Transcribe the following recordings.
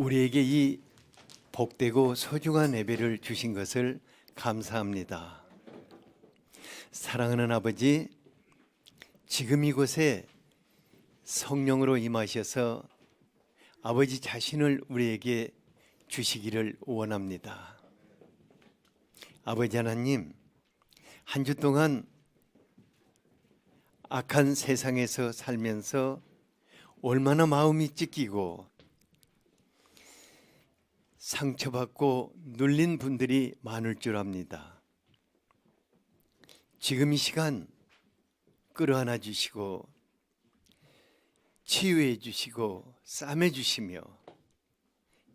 우리에게 이 복되고 소중한 예배를 주신 것을 감사합니다. 사랑하는 아버지, 지금 이곳에 성령으로 임하셔서 아버지 자신을 우리에게 주시기를 원합니다. 아버지 하나님, 한 주 동안 악한 세상에서 살면서 얼마나 마음이 찢기고 상처받고 눌린 분들이 많을 줄 압니다. 지금 이 시간 끌어안아 주시고 치유해 주시고 싸매 주시며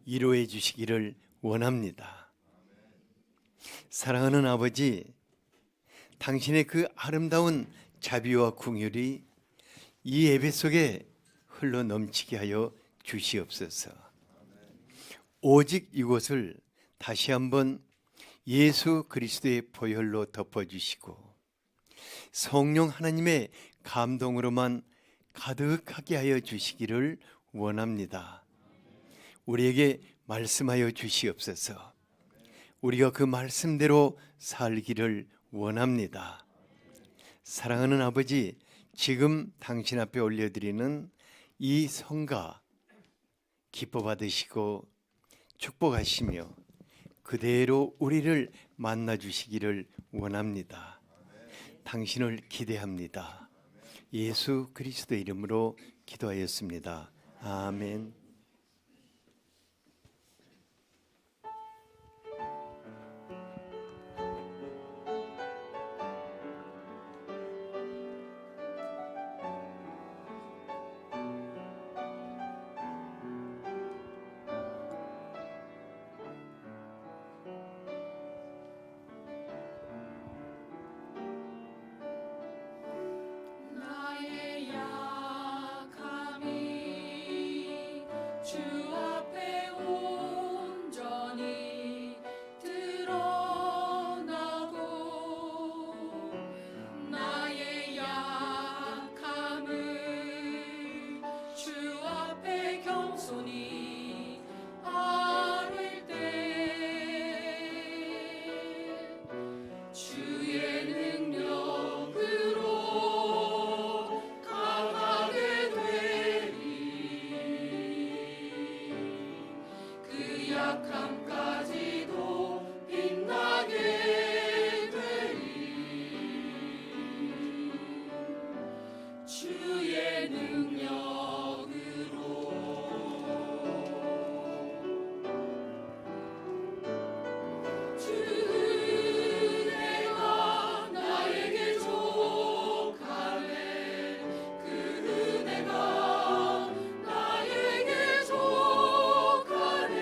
위로해 주시기를 원합니다. 사랑하는 아버지, 당신의 그 아름다운 자비와 긍휼이 이 예배 속에 흘러 넘치게 하여 주시옵소서. 오직 이곳을 다시 한번 예수 그리스도의 보혈로 덮어주시고 성령 하나님의 감동으로만 가득하게 하여 주시기를 원합니다. 우리에게 말씀하여 주시옵소서. 우리가 그 말씀대로 살기를 원합니다. 사랑하는 아버지, 지금 당신 앞에 올려드리는 이 성가 기뻐 받으시고 축복하시며 그대로 우리를 만나 주시기를 원합니다. 당신을 기대합니다. 예수 그리스도 이름으로 기도하였습니다. 아멘. 나의 약함이 주 앞에 온전히 드러나고 나의 약함을 주 앞에 겸손히 아뢰 때 주의 능력으로 강하게 되리 그 약함까지도 빛나게 되리 주의 능력으로 주 은혜가 나에게 족하네 그 은혜가 나에게 족하네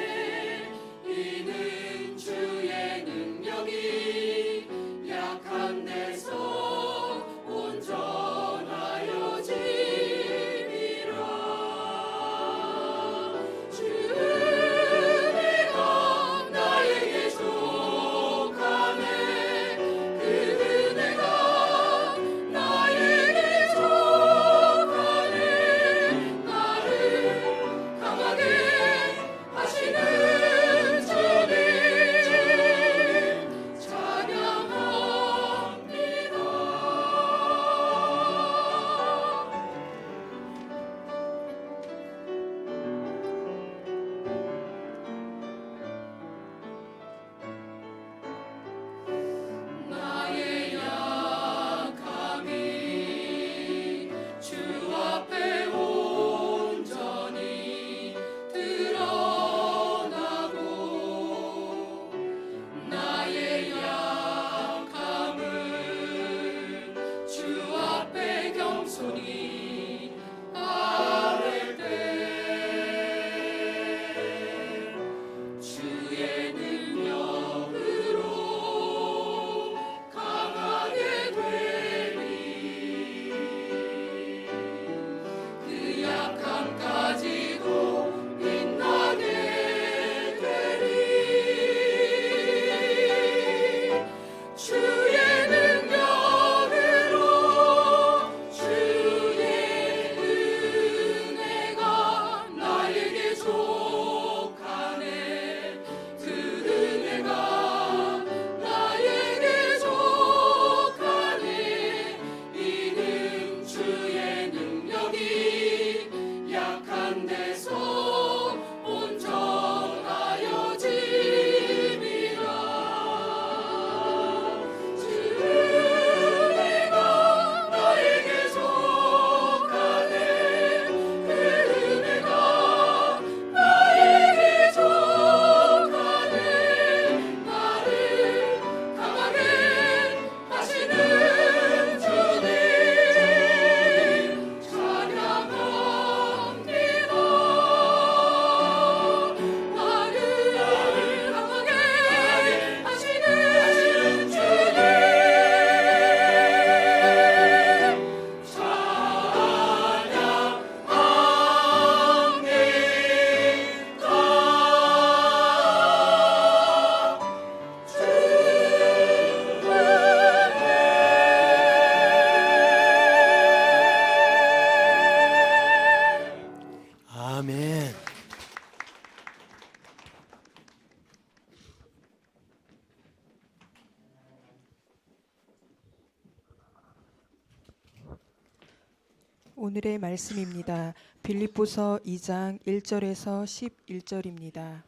오늘의 말씀입니다. 빌립보서 2장 1절에서 11절입니다.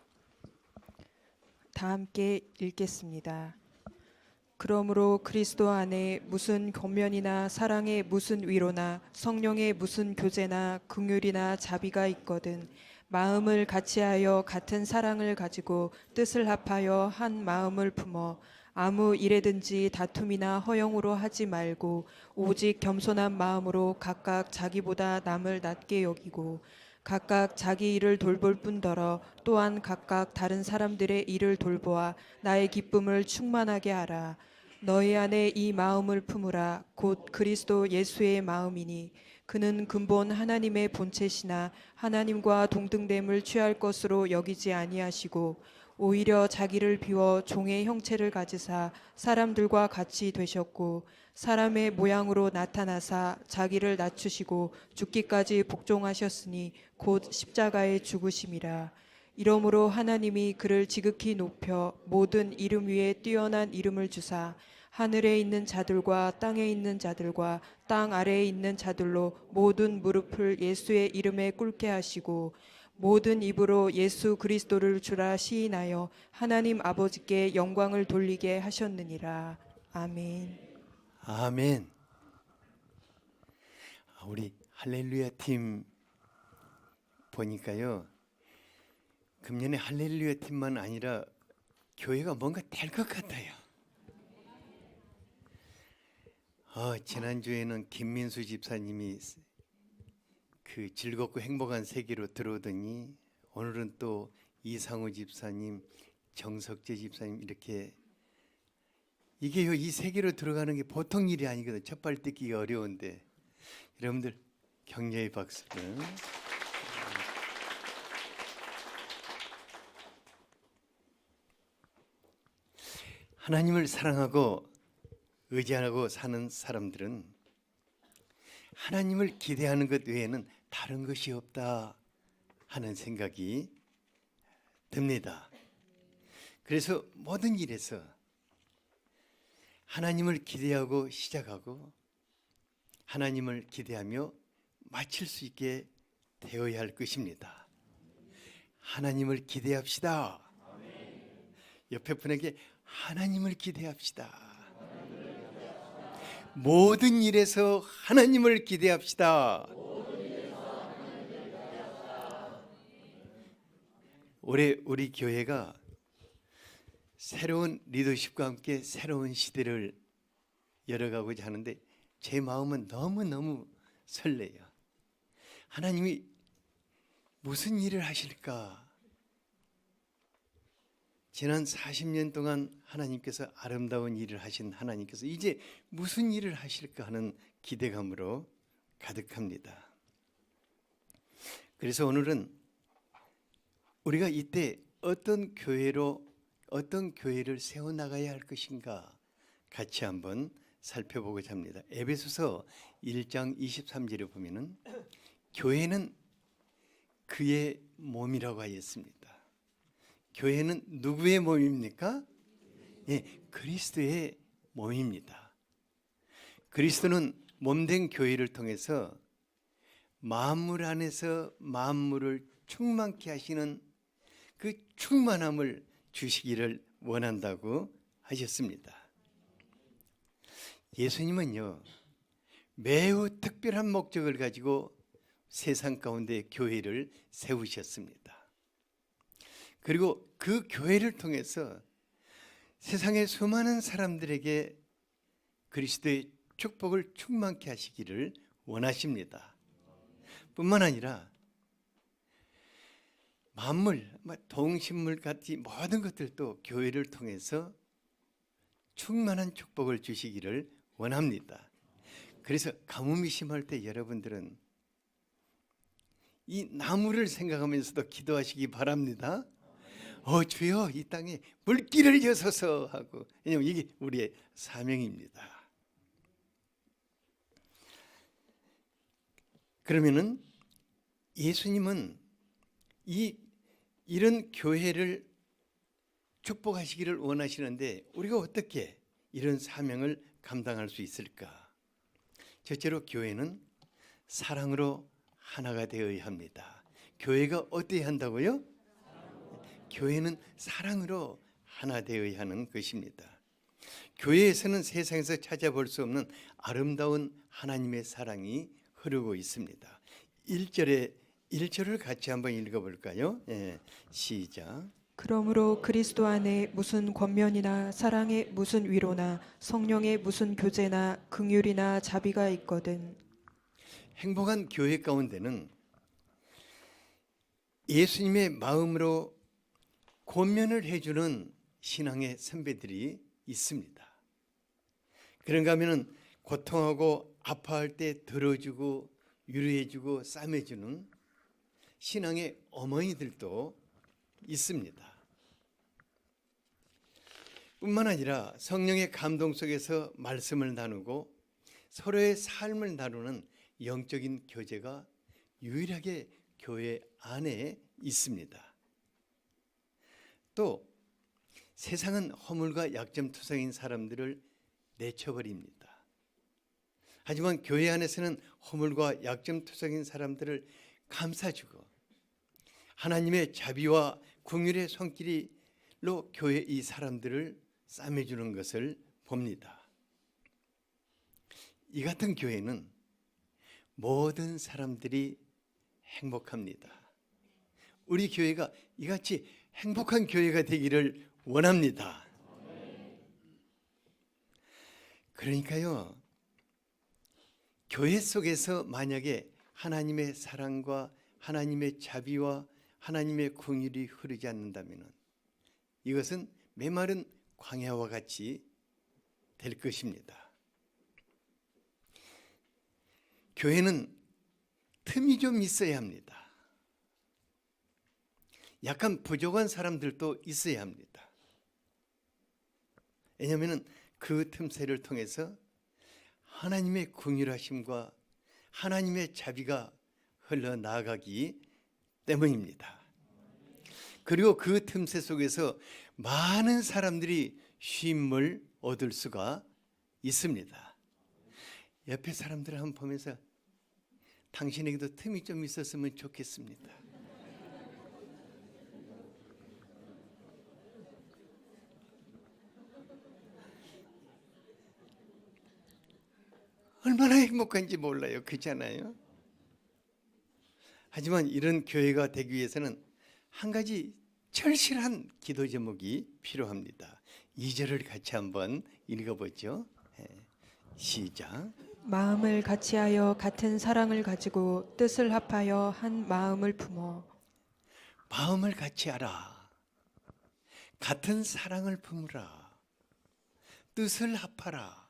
다 함께 읽겠습니다. 그러므로 그리스도 안에 무슨 권면이나 사랑의 무슨 위로나 성령의 무슨 교제나 긍휼이나 자비가 있거든 마음을 같이하여 같은 사랑을 가지고 뜻을 합하여 한 마음을 품어 아무 일에든지 다툼이나 허영으로 하지 말고 오직 겸손한 마음으로 각각 자기보다 남을 낮게 여기고 각각 자기 일을 돌볼 뿐더러 또한 각각 다른 사람들의 일을 돌보아 나의 기쁨을 충만하게 하라. 너희 안에 이 마음을 품으라. 곧 그리스도 예수의 마음이니 그는 근본 하나님의 본체시나 하나님과 동등됨을 취할 것으로 여기지 아니하시고 오히려 자기를 비워 종의 형체를 가지사 사람들과 같이 되셨고 사람의 모양으로 나타나사 자기를 낮추시고 죽기까지 복종하셨으니 곧 십자가에 죽으심이라. 이러므로 하나님이 그를 지극히 높여 모든 이름 위에 뛰어난 이름을 주사 하늘에 있는 자들과 땅에 있는 자들과 땅 아래에 있는 자들로 모든 무릎을 예수의 이름에 꿇게 하시고 모든 입으로 예수 그리스도를 주라 시인하여 하나님 아버지께 영광을 돌리게 하셨느니라. 아멘. 아멘. 우리 할렐루야 팀 보니까요, 금년에 할렐루야 팀만 아니라 교회가 뭔가 될 것 같아요. 지난주에는 김민수 집사님이 그 즐겁고 행복한 세계로 들어오더니 오늘은 또 이상우 집사님, 정석재 집사님 이렇게 이게요, 이 세계로 들어가는 게 보통 일이 아니거든. 첫발 뜯기가 어려운데 여러분들 격려의 박수를. 하나님을 사랑하고 의지하고 사는 사람들은 하나님을 기대하는 것 외에는 다른 것이 없다 하는 생각이 듭니다. 그래서 모든 일에서 하나님을 기대하고 시작하고 하나님을 기대하며 마칠 수 있게 되어야 할 것입니다. 하나님을 기대합시다. 옆에 분에게 하나님을 기대합시다. 모든 일에서 하나님을 기대합시다. 올해 우리 교회가 새로운 리더십과 함께 새로운 시대를 열어가고자 하는데 제 마음은 너무너무 설레요. 하나님이 무슨 일을 하실까? 지난 40년 동안 하나님께서 아름다운 일을 하신 하나님께서 이제 무슨 일을 하실까 하는 기대감으로 가득합니다. 그래서 오늘은 우리가 이때 어떤 교회를 세워나가야 할 것인가 같이 한번 살펴보고자 합니다. 에베소서 1장 23절에 보면은 교회는 그의 몸이라고 하였습니다. 교회는 누구의 몸입니까? 예, 그리스도의 몸입니다. 그리스도는 몸된 교회를 통해서 만물 안에서 만물을 충만케 하시는 그 충만함을 주시기를 원한다고 하셨습니다. 예수님은요, 매우 특별한 목적을 가지고 세상 가운데 교회를 세우셨습니다. 그리고 그 교회를 통해서 세상의 수많은 사람들에게 그리스도의 축복을 충만케 하시기를 원하십니다. 뿐만 아니라 만물, 동식물 같이 모든 것들도 교회를 통해서 충만한 축복을 주시기를 원합니다. 그래서 가뭄이 심할 때 여러분들은 이 나무를 생각하면서도 기도하시기 바랍니다. 주여 이 땅에 물길을 여소서 하고, 왜냐하면 이게 우리의 사명입니다. 그러면은 예수님은 이런 교회를 축복하시기를 원하시는데 우리가 어떻게 이런 사명을 감당할 수 있을까? 첫째로 교회는 사랑으로 하나가 되어야 합니다. 교회가 어때야 한다고요? 교회는 사랑으로 하나 되어야 하는 것입니다. 교회에서는 세상에서 찾아볼 수 없는 아름다운 하나님의 사랑이 흐르고 있습니다. 1절을 같이 한번 읽어볼까요? 시작. 그러므로 그리스도 안에 무슨 권면이나 사랑의 무슨 위로나 성령의 무슨 교제나 긍휼이나 자비가 있거든. 행복한 교회 가운데는 예수님의 마음으로 권면을 해주는 신앙의 선배들이 있습니다. 그런가 하면 고통하고 아파할 때 들어주고 위로해주고 싸매주는 신앙의 어머니들도 있습니다. 뿐만 아니라 성령의 감동 속에서 말씀을 나누고 서로의 삶을 나누는 영적인 교제가 유일하게 교회 안에 있습니다. 또 세상은 허물과 약점투성인 사람들을 내쳐버립니다. 하지만 교회 안에서는 허물과 약점투성인 사람들을 감싸주고 하나님의 자비와 긍휼의 손길로 교회 이 사람들을 싸매주는 것을 봅니다. 이 같은 교회는 모든 사람들이 행복합니다. 우리 교회가 이같이 행복한 교회가 되기를 원합니다. 그러니까요, 교회 속에서 만약에 하나님의 사랑과 하나님의 자비와 하나님의 긍휼이 흐르지 않는다면 이것은 메마른 광야와 같이 될 것입니다. 교회는 틈이 좀 있어야 합니다. 약간 부족한 사람들도 있어야 합니다. 왜냐하면 그 틈새를 통해서 하나님의 긍휼하심과 하나님의 자비가 흘러나가기 때문입니다. 그리고 그 틈새 속에서 많은 사람들이 쉼을 얻을 수가 있습니다. 옆에 사람들을 한번 보면서 당신에게도 틈이 좀 있었으면 좋겠습니다. 얼마나 행복한지 몰라요. 그렇잖아요. 하지만 이런 교회가 되기 위해서는 한 가지 절실한 기도 제목이 필요합니다. 2절을 같이 한번 읽어보죠. 시작. 마음을 같이하여 같은 사랑을 가지고 뜻을 합하여 한 마음을 품어. 마음을 같이하라. 같은 사랑을 품으라. 뜻을 합하라.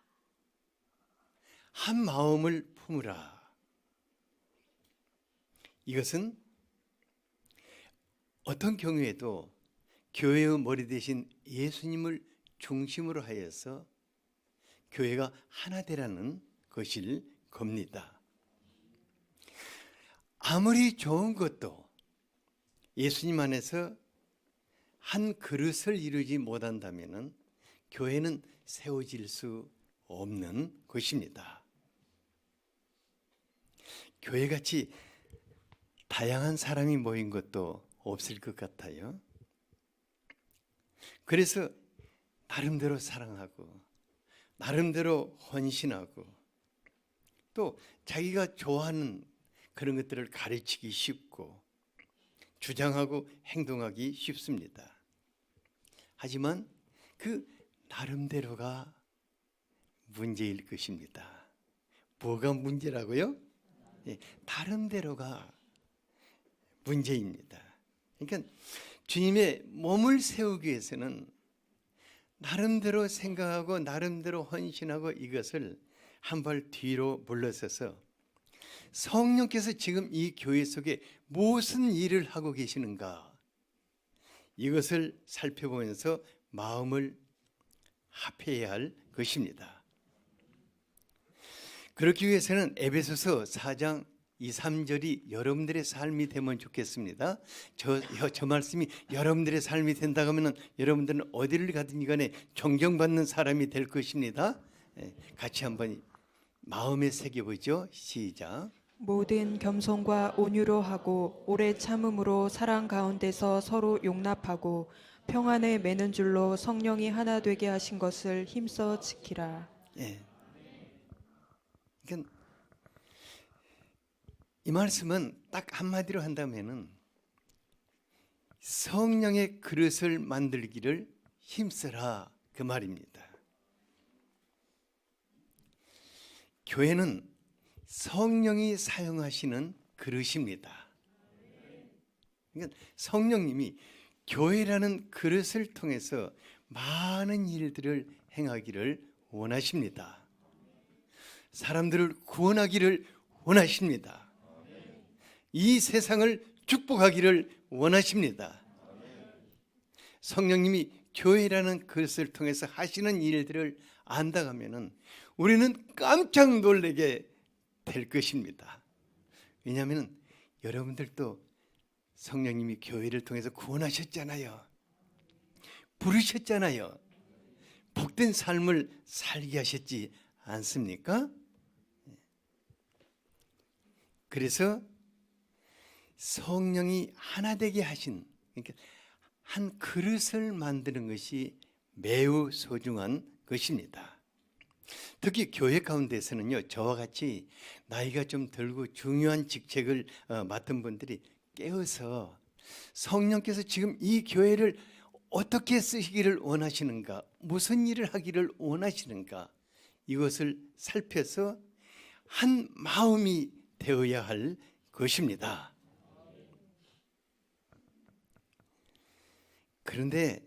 한 마음을 품으라. 이것은 어떤 경우에도 교회의 머리 대신 예수님을 중심으로 하여서 교회가 하나 되라는 것일 겁니다. 아무리 좋은 것도 예수님 안에서 한 그릇을 이루지 못한다면 교회는 세워질 수 없는 것입니다. 교회같이 다양한 사람이 모인 것도 없을 것 같아요. 그래서 나름대로 사랑하고 나름대로 헌신하고 또 자기가 좋아하는 그런 것들을 가르치기 쉽고 주장하고 행동하기 쉽습니다. 하지만 그 나름대로가 문제일 것입니다. 뭐가 문제라고요? 나름대로가 문제입니다. 그러니까 주님의 몸을 세우기 위해서는 나름대로 생각하고 나름대로 헌신하고 이것을 한 발 뒤로 물러서서 성령께서 지금 이 교회 속에 무슨 일을 하고 계시는가 이것을 살펴보면서 마음을 합해야 할 것입니다. 그렇기 위해서는 에베소서 4장 2, 3절이 여러분들의 삶이 되면 좋겠습니다. 저 말씀이 여러분들의 삶이 된다고 하면 여러분들은 어디를 가든지 간에 존경받는 사람이 될 것입니다. 같이 한번 마음에 새겨보죠. 시작. 모든 겸손과 온유로 하고 오래 참음으로 사랑 가운데서 서로 용납하고 평안에 매는 줄로 성령이 하나 되게 하신 것을 힘써 지키라. 예. 그러니까 이 말씀은 딱 한마디로 한다면은 성령의 그릇을 만들기를 힘써라 그 말입니다. 교회는 성령이 사용하시는 그릇입니다. 그러니까 성령님이 교회라는 그릇을 통해서 많은 일들을 행하기를 원하십니다. 사람들을 구원하기를 원하십니다. 이 세상을 축복하기를 원하십니다. 성령님이 교회라는 그릇을 통해서 하시는 일들을 안다 하면은 우리는 깜짝 놀라게 될 것입니다. 왜냐하면 여러분들도 성령님이 교회를 통해서 구원하셨잖아요. 부르셨잖아요. 복된 삶을 살게 하셨지 않습니까? 그래서 성령이 하나 되게 하신, 그러니까 한 그릇을 만드는 것이 매우 소중한 것입니다. 특히 교회 가운데서는요, 저와 같이 나이가 좀 들고 중요한 직책을 맡은 분들이 깨어서 성령께서 지금 이 교회를 어떻게 쓰시기를 원하시는가, 무슨 일을 하기를 원하시는가, 이것을 살펴서 한 마음이 되어야 할 것입니다. 그런데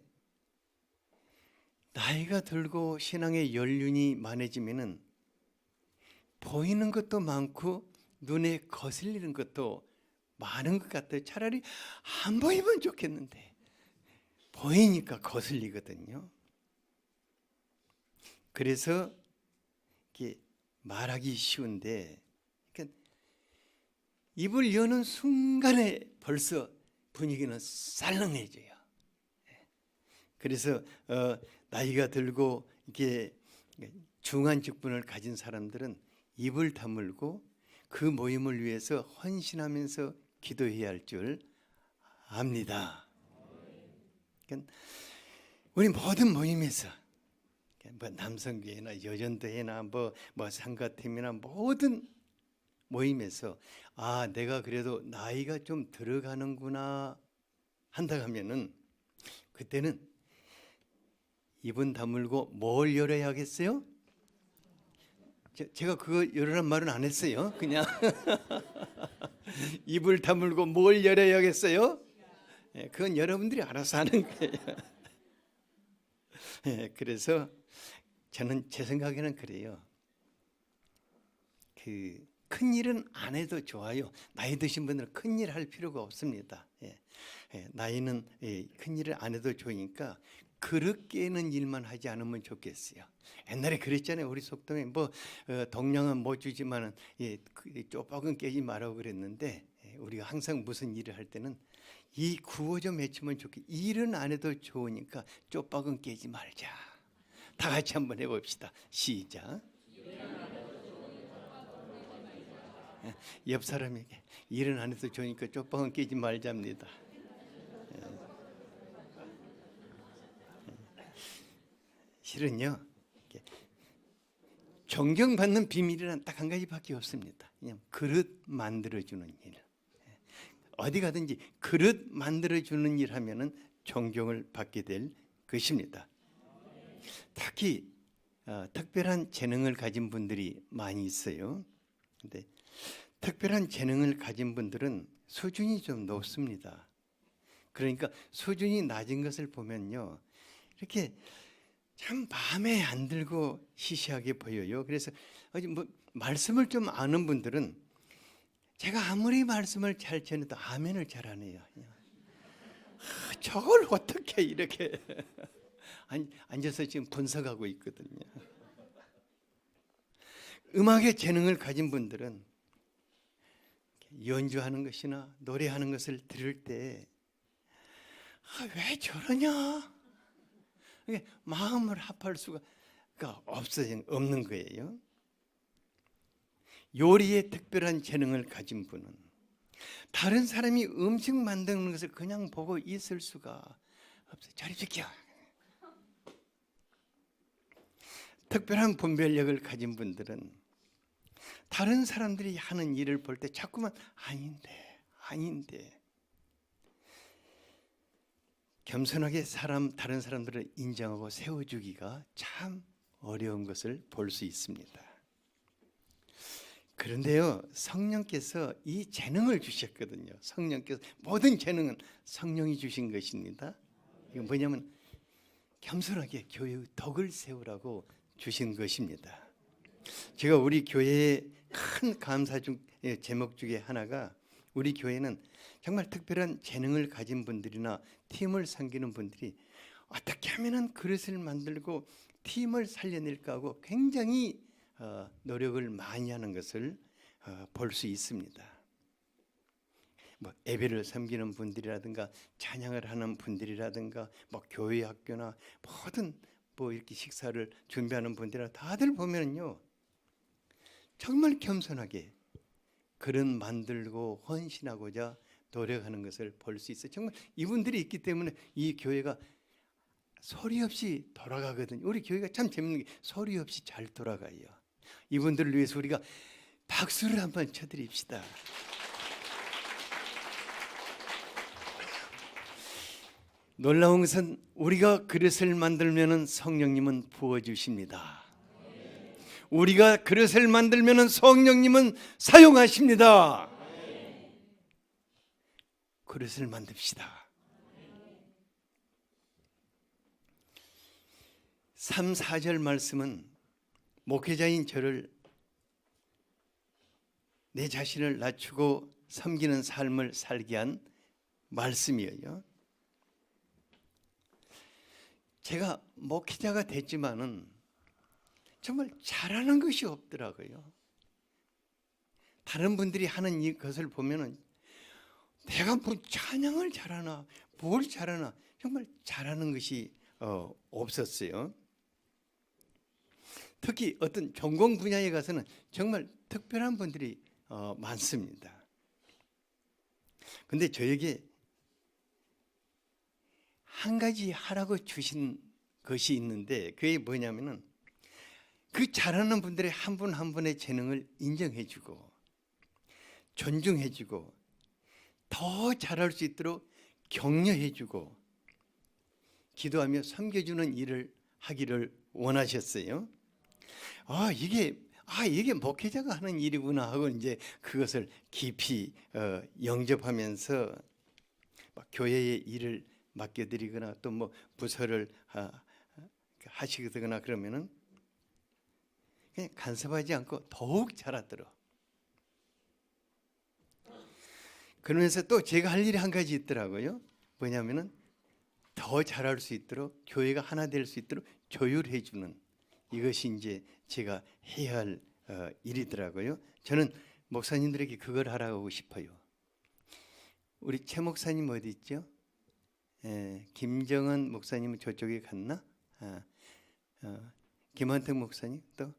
나이가 들고 신앙의 연륜이 많아지면은 보이는 것도 많고 눈에 거슬리는 것도 많은 것 같아요. 차라리 안 보이면 좋겠는데 보이니까 거슬리거든요. 그래서 이렇게 말하기 쉬운데, 그러니까 입을 여는 순간에 벌써 분위기는 쌀렁해져요. 그래서 나이가 들고 이렇게 중한 직분을 가진 사람들은 입을 다물고 그 모임을 위해서 헌신하면서 기도해야 할 줄 압니다. 그러니까 우리 모든 모임에서 뭐 남성교회나 여전도회나 뭐 상가팀이나 모든 모임에서 내가 그래도 나이가 좀 들어가는구나 한다 하면은 그때는 입은 다물고 뭘 열어야 하겠어요? 제가 그거 열으란 말은 안 했어요. 그냥 입을 다물고 뭘 열어야겠어요? 그건 여러분들이 알아서 하는 거예요. 그래서 저는 제 생각에는 그래요. 그 큰 일은 안 해도 좋아요. 나이 드신 분들은 큰 일 할 필요가 없습니다. 나이는 큰 일을 안 해도 좋으니까 그릇 깨는 일만 하지 않으면 좋겠어요. 옛날에 그랬잖아요. 우리 속담에 동량은 못 주지만은 쪼박은 깨지 말라고 그랬는데, 우리가 항상 무슨 일을 할 때는 이 구호 좀 외치면 좋겠. 일은 안 해도 좋으니까 쪼박은 깨지 말자. 다 같이 한번 해봅시다. 시작. 옆 사람에게 일은 안 해도 좋으니까 쪼박은 깨지 말자입니다. 실은요, 존경받는 비밀이란 딱 한 가지밖에 없습니다. 그냥 그릇 만들어주는 일. 어디 가든지 그릇 만들어주는 일 하면은 존경을 받게 될 것입니다. 특히 특별한 재능을 가진 분들이 많이 있어요. 근데 특별한 재능을 가진 분들은 수준이 좀 높습니다. 그러니까 수준이 낮은 것을 보면요, 이렇게 참 마음에 안 들고 시시하게 보여요. 그래서 말씀을 좀 아는 분들은 제가 아무리 말씀을 잘 전해도 아멘을 잘 안 해요. 저걸 어떻게 이렇게 앉아서 지금 분석하고 있거든요. 음악의 재능을 가진 분들은 연주하는 것이나 노래하는 것을 들을 때 왜 저러냐? 마음을 합할 수가 없는 거예요. 요리에 특별한 재능을 가진 분은 다른 사람이 음식 만드는 것을 그냥 보고 있을 수가 없어요. 저리 비켜. 특별한 분별력을 가진 분들은 다른 사람들이 하는 일을 볼 때 자꾸만 아닌데 겸손하게 다른 사람들을 인정하고 세워주기가 참 어려운 것을 볼 수 있습니다. 그런데요, 성령께서 이 재능을 주셨거든요. 성령께서 모든 재능은 성령이 주신 것입니다. 이건 뭐냐면 겸손하게 교회의 덕을 세우라고 주신 것입니다. 제가 우리 교회의 큰 감사 제목 중에 하나가, 우리 교회는 정말 특별한 재능을 가진 분들이나 팀을 섬기는 분들이 어떻게 하면 그릇을 만들고 팀을 살려낼까 하고 굉장히 노력을 많이 하는 것을 볼 수 있습니다. 뭐 예배를 섬기는 분들이라든가 찬양을 하는 분들이라든가 뭐 교회 학교나 모든 뭐 이렇게 식사를 준비하는 분들이라 다들 보면요, 정말 겸손하게 그릇 만들고 헌신하고자 노력하는 것을 볼 수 있어요. 정말 이분들이 있기 때문에 이 교회가 소리 없이 돌아가거든요. 우리 교회가 참 재밌는 게 소리 없이 잘 돌아가요. 이분들을 위해서 우리가 박수를 한번 쳐드립시다. 놀라운 것은 우리가 그릇을 만들면 성령님은 부어주십니다. 우리가 그릇을 만들면 성령님은 사용하십니다. 그릇을 만듭시다. 3, 4절 말씀은 목회자인 저를 내 자신을 낮추고 섬기는 삶을 살게 한 말씀이에요. 제가 목회자가 됐지만은 정말 잘하는 것이 없더라고요. 다른 분들이 하는 이것을 보면은 내가 뭐 찬양을 잘하나 뭘 잘하나 정말 잘하는 것이 없었어요. 특히 어떤 전공 분야에 가서는 정말 특별한 분들이 많습니다. 근데 저에게 한 가지 하라고 주신 것이 있는데, 그게 뭐냐면은 그 잘하는 분들의 한 분 한 분의 재능을 인정해주고 존중해주고 더 잘할 수 있도록 격려해주고 기도하며 섬겨주는 일을 하기를 원하셨어요. 이게 목회자가 하는 일이구나 하고 이제 그것을 깊이 영접하면서 교회의 일을 맡겨드리거나 또 뭐 부서를 하시거나 그러면은 그냥 간섭하지 않고 더욱 잘하도록. 그러면서 또 제가 할 일이 한 가지 있더라고요. 뭐냐면은 더 잘할 수 있도록, 교회가 하나 될 수 있도록 조율해 주는, 이것이 이제 제가 해야 할 일이더라고요. 저는 목사님들에게 그걸 하라고 싶어요. 우리 최 목사님 어디 있죠? 김정은 목사님은 저쪽에 갔나? 김한택 목사님 또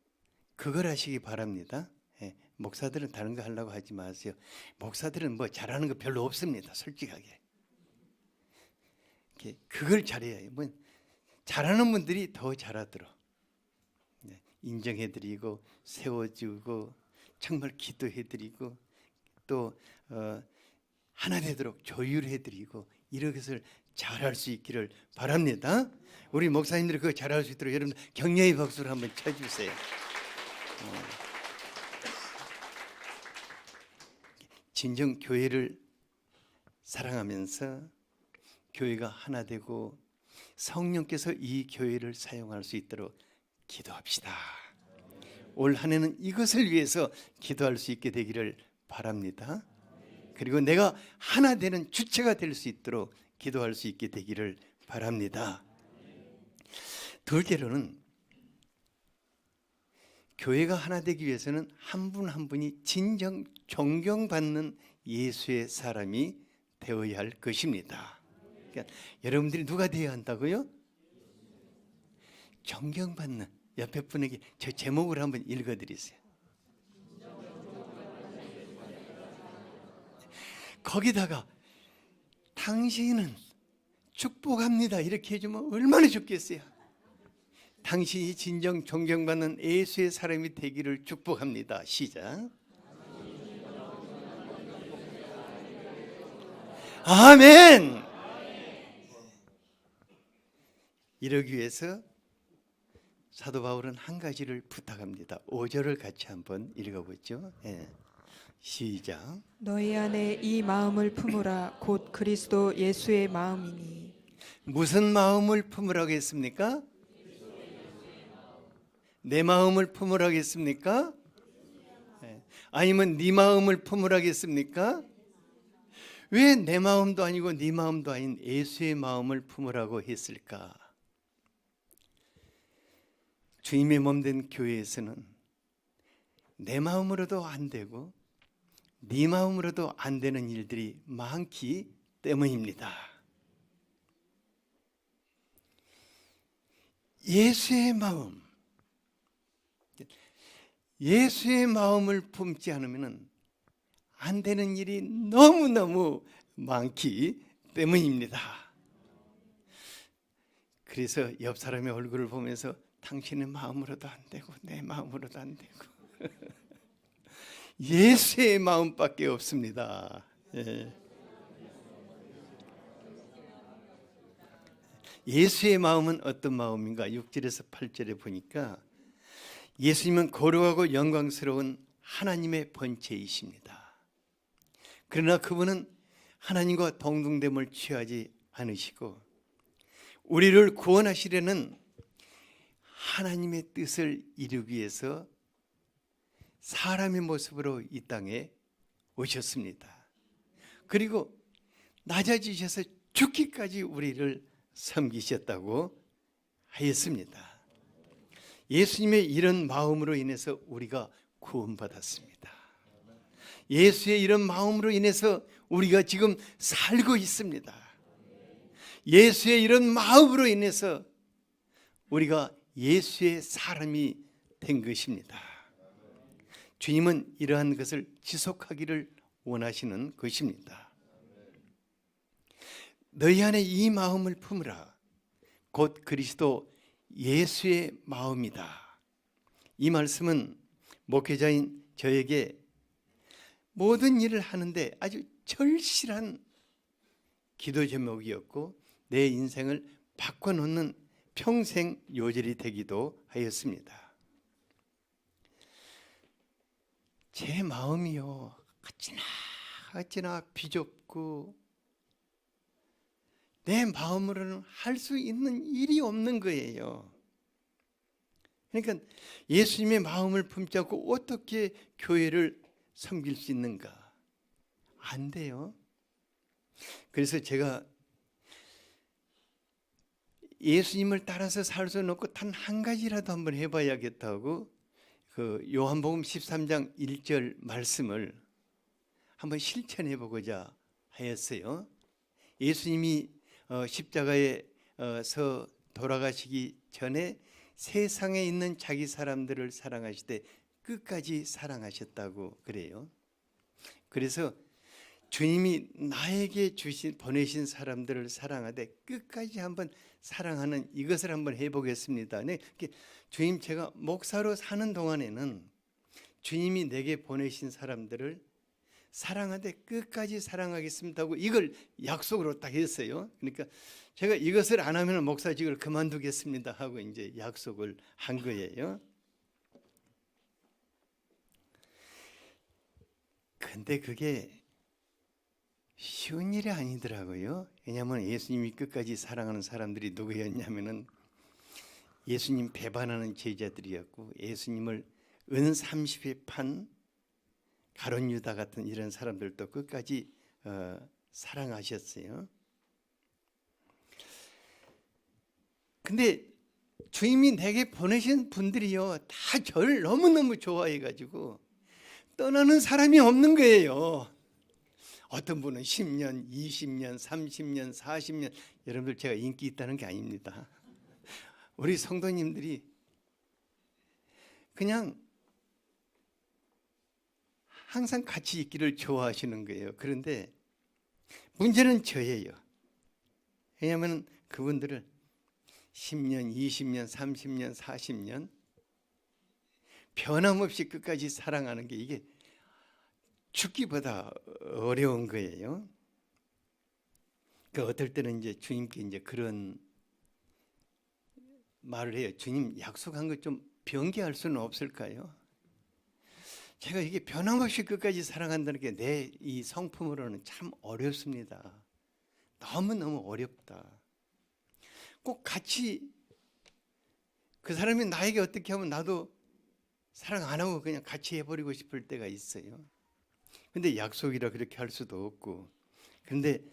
그걸 하시기 바랍니다. 목사들은 다른 거 하려고 하지 마세요. 목사들은 뭐 잘하는 거 별로 없습니다. 솔직하게. 그걸 잘해야 해요. 뭐 잘하는 분들이 더 잘하도록 인정해드리고 세워주고 정말 기도해드리고 또 하나 되도록 조율해드리고 이런 것을 잘할 수 있기를 바랍니다. 우리 목사님들이 그거 잘할 수 있도록 여러분 격려의 박수를 한번 쳐주세요. 진정 교회를 사랑하면서 교회가 하나 되고 성령께서 이 교회를 사용할 수 있도록 기도합시다. 올 한 해는 이것을 위해서 기도할 수 있게 되기를 바랍니다. 그리고 내가 하나 되는 주체가 될 수 있도록 기도할 수 있게 되기를 바랍니다. 둘째로는 교회가 하나 되기 위해서는 한 분 한 분이 진정 존경받는 예수의 사람이 되어야 할 것입니다. 그러니까 여러분들이 누가 되어야 한다고요? 존경받는. 옆에 분에게 저 제목을 한번 읽어드리세요. 거기다가 당신은 축복합니다 이렇게 해주면 얼마나 좋겠어요. 당신이 진정 존경받는 예수의 사람이 되기를 축복합니다. 시작. 아멘. 이러기 위해서 사도 바울은 한 가지를 부탁합니다. 5절을 같이 한번 읽어보죠. 시작. 너희 안에 이 마음을 품으라. 곧 그리스도 예수의 마음이니. 무슨 마음을 품으라고 했습니까? 내 마음을 품으라고 했습니까? 아니면 네 마음을 품으라고 했습니까? 왜 내 마음도 아니고 네 마음도 아닌 예수의 마음을 품으라고 했을까? 주님의 몸된 교회에서는 내 마음으로도 안 되고 네 마음으로도 안 되는 일들이 많기 때문입니다. 예수의 마음, 예수의 마음을 품지 않으면 안 되는 일이 너무너무 많기 때문입니다. 그래서 옆 사람의 얼굴을 보면서 당신의 마음으로도 안 되고 내 마음으로도 안 되고 예수의 마음밖에 없습니다. 예수의 마음은 어떤 마음인가? 6절에서 8절에 보니까 예수님은 거룩하고 영광스러운 하나님의 본체이십니다. 그러나 그분은 하나님과 동등됨을 취하지 않으시고 우리를 구원하시려는 하나님의 뜻을 이루기 위해서 사람의 모습으로 이 땅에 오셨습니다. 그리고 낮아지셔서 죽기까지 우리를 섬기셨다고 하였습니다. 예수님의 이런 마음으로 인해서 우리가 구원받았습니다. 예수의 이런 마음으로 인해서 우리가 지금 살고 있습니다. 예수의 이런 마음으로 인해서 우리가 예수의 사람이 된 것입니다. 주님은 이러한 것을 지속하기를 원하시는 것입니다. 너희 안에 이 마음을 품으라. 곧 그리스도 예수의 마음이다. 이 말씀은 목회자인 저에게 모든 일을 하는데 아주 절실한 기도 제목이었고 내 인생을 바꿔놓는 평생 요절이 되기도 하였습니다. 제 마음이요 어찌나 비좁고 내 마음으로는 할 수 있는 일이 없는 거예요. 그러니까 예수님의 마음을 품지 않고 어떻게 교회를 섬길 수 있는가? 안 돼요. 그래서 제가 예수님을 따라서 살 수는 없고 단 한 가지라도 한번 해봐야겠다고 그 요한복음 13장 1절 말씀을 한번 실천해 보고자 하였어요. 예수님이 십자가에서 돌아가시기 전에 세상에 있는 자기 사람들을 사랑하시되 끝까지 사랑하셨다고 그래요. 그래서 주님이 나에게 보내신 사람들을 사랑하되 끝까지 한번 사랑하는 이것을 한번 해보겠습니다. 네, 주님 제가 목사로 사는 동안에는 주님이 내게 보내신 사람들을 사랑하되 끝까지 사랑하겠습니다 하고 이걸 약속으로 딱 했어요. 그러니까 제가 이것을 안 하면 목사직을 그만두겠습니다 하고 이제 약속을 한 거예요. 근데 그게 쉬운 일이 아니더라고요. 왜냐하면 예수님이 끝까지 사랑하는 사람들이 누구였냐면은 예수님 배반하는 제자들이었고 예수님을 은 30에 판 가룟 유다 같은 이런 사람들도 끝까지 사랑하셨어요. 근데 주님이 내게 보내신 분들이요 다 저를 너무너무 좋아해가지고 떠나는 사람이 없는 거예요. 어떤 분은 10년, 20년, 30년, 40년 여러분들 제가 인기 있다는 게 아닙니다. 우리 성도님들이 그냥 항상 같이 있기를 좋아하시는 거예요. 그런데 문제는 저예요. 왜냐하면 그분들을 10년, 20년, 30년, 40년 변함없이 끝까지 사랑하는 게 이게 죽기보다 어려운 거예요. 그 어떨 때는 이제 주님께 이제 그런 말을 해요. 주님, 약속한 것 좀 변개할 수는 없을까요? 제가 이게 변함없이 끝까지 사랑한다는 게 내 이 성품으로는 참 어렵습니다. 너무너무 어렵다. 꼭 같이 그 사람이 나에게 어떻게 하면 나도 사랑 안 하고 그냥 같이 해버리고 싶을 때가 있어요. 근데 약속이라 그렇게 할 수도 없고, 그런데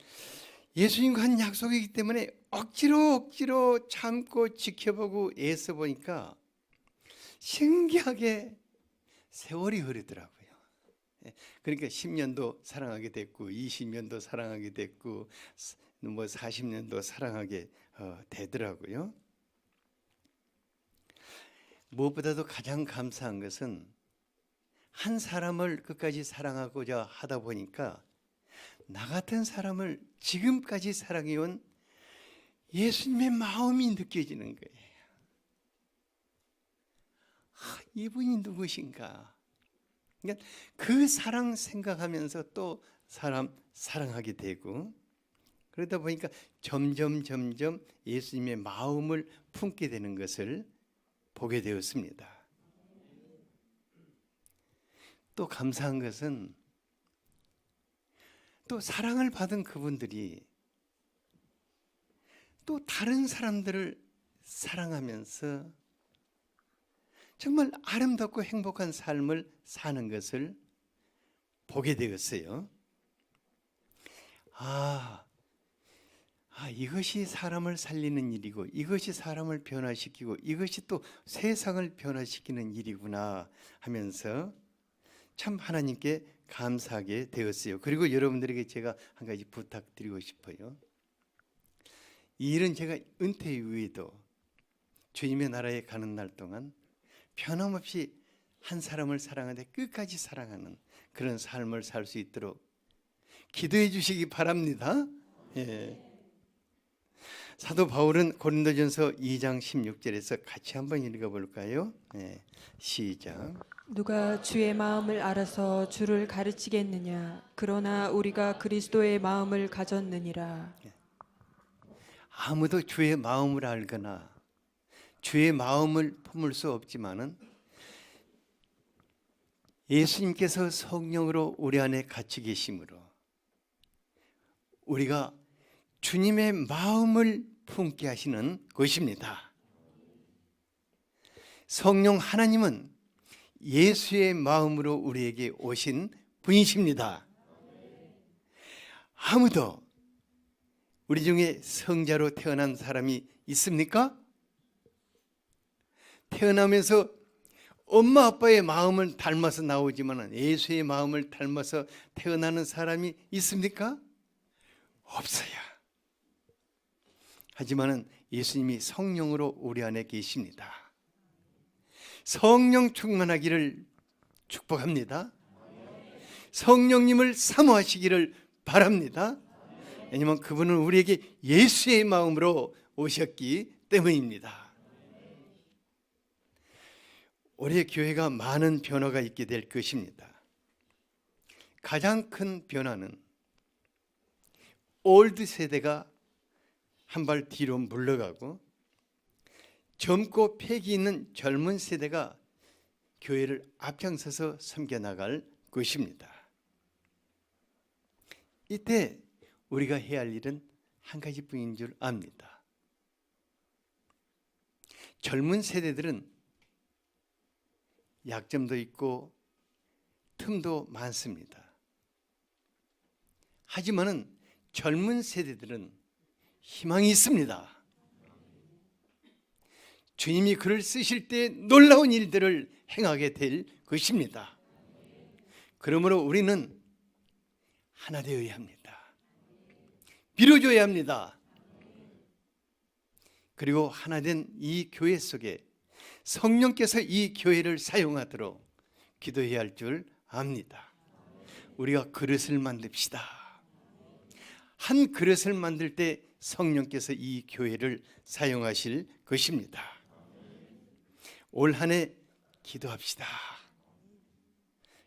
예수님과 한 약속이기 때문에 억지로 참고 지켜보고 애써 보니까 신기하게 세월이 흐르더라고요. 그러니까 10년도 사랑하게 됐고 20년도 사랑하게 됐고 뭐 40년도 사랑하게 되더라고요. 무엇보다도 가장 감사한 것은 한 사람을 끝까지 사랑하고자 하다 보니까 나 같은 사람을 지금까지 사랑해온 예수님의 마음이 느껴지는 거예요. 이분이 누구신가? 그러니까 그 사랑 생각하면서 또 사람 사랑하게 되고, 그러다 보니까 점점 예수님의 마음을 품게 되는 것을 보게 되었습니다. 또 감사한 것은 또 사랑을 받은 그분들이 또 다른 사람들을 사랑하면서 정말 아름답고 행복한 삶을 사는 것을 보게 되었어요. 이것이 사람을 살리는 일이고, 이것이 사람을 변화시키고, 이것이 또 세상을 변화시키는 일이구나 하면서 참 하나님께 감사하게 되었어요. 그리고 여러분들에게 제가 한 가지 부탁드리고 싶어요. 이 일은 제가 은퇴 이후에도 주님의 나라에 가는 날 동안 변함없이 한 사람을 사랑하되 끝까지 사랑하는 그런 삶을 살 수 있도록 기도해 주시기 바랍니다. 예. 사도 바울은 고린도전서 2장 16절에서 같이 한번 읽어볼까요? 예. 시작. 누가 주의 마음을 알아서 주를 가르치겠느냐? 그러나 우리가 그리스도의 마음을 가졌느니라. 아무도 주의 마음을 알거나 주의 마음을 품을 수 없지만은 예수님께서 성령으로 우리 안에 같이 계심으로 우리가 주님의 마음을 품게 하시는 것입니다. 성령 하나님은 예수의 마음으로 우리에게 오신 분이십니다. 아무도 우리 중에 성자로 태어난 사람이 있습니까? 태어나면서 엄마 아빠의 마음을 닮아서 나오지만 예수의 마음을 닮아서 태어나는 사람이 있습니까? 없어요. 하지만 예수님이 성령으로 우리 안에 계십니다. 성령 충만하기를 축복합니다. 성령님을 사모하시기를 바랍니다. 왜냐하면 그분은 우리에게 예수의 마음으로 오셨기 때문입니다. 우리의 교회가 많은 변화가 있게 될 것입니다. 가장 큰 변화는 올드 세대가 한 발 뒤로 물러가고 젊고 패기 있는 젊은 세대가 교회를 앞장서서 섬겨나갈 것입니다. 이때 우리가 해야 할 일은 한 가지뿐인 줄 압니다. 젊은 세대들은 약점도 있고 틈도 많습니다. 하지만은 젊은 세대들은 희망이 있습니다. 주님이 그를 쓰실 때 놀라운 일들을 행하게 될 것입니다. 그러므로 우리는 하나 되어야 합니다. 빌어줘야 합니다. 그리고 하나 된 이 교회 속에 성령께서 이 교회를 사용하도록 기도해야 할 줄 압니다. 우리가 그릇을 만듭시다. 한 그릇을 만들 때 성령께서 이 교회를 사용하실 것입니다. 올 한 해 기도합시다.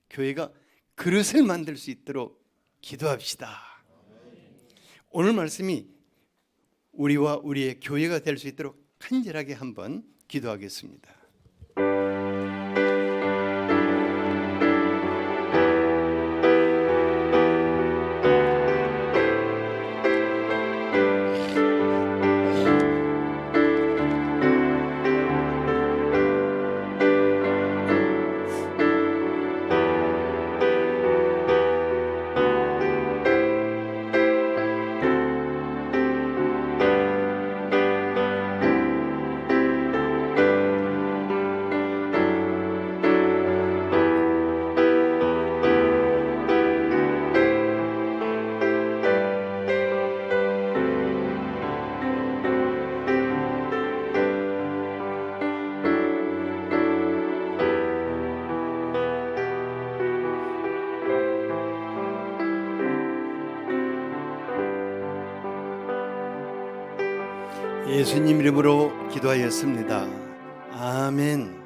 교회가 그릇을 만들 수 있도록 기도합시다. 오늘 말씀이 우리와 우리의 교회가 될 수 있도록 간절하게 한번 기도하겠습니다. 예수님 이름으로 기도하였습니다. 아멘.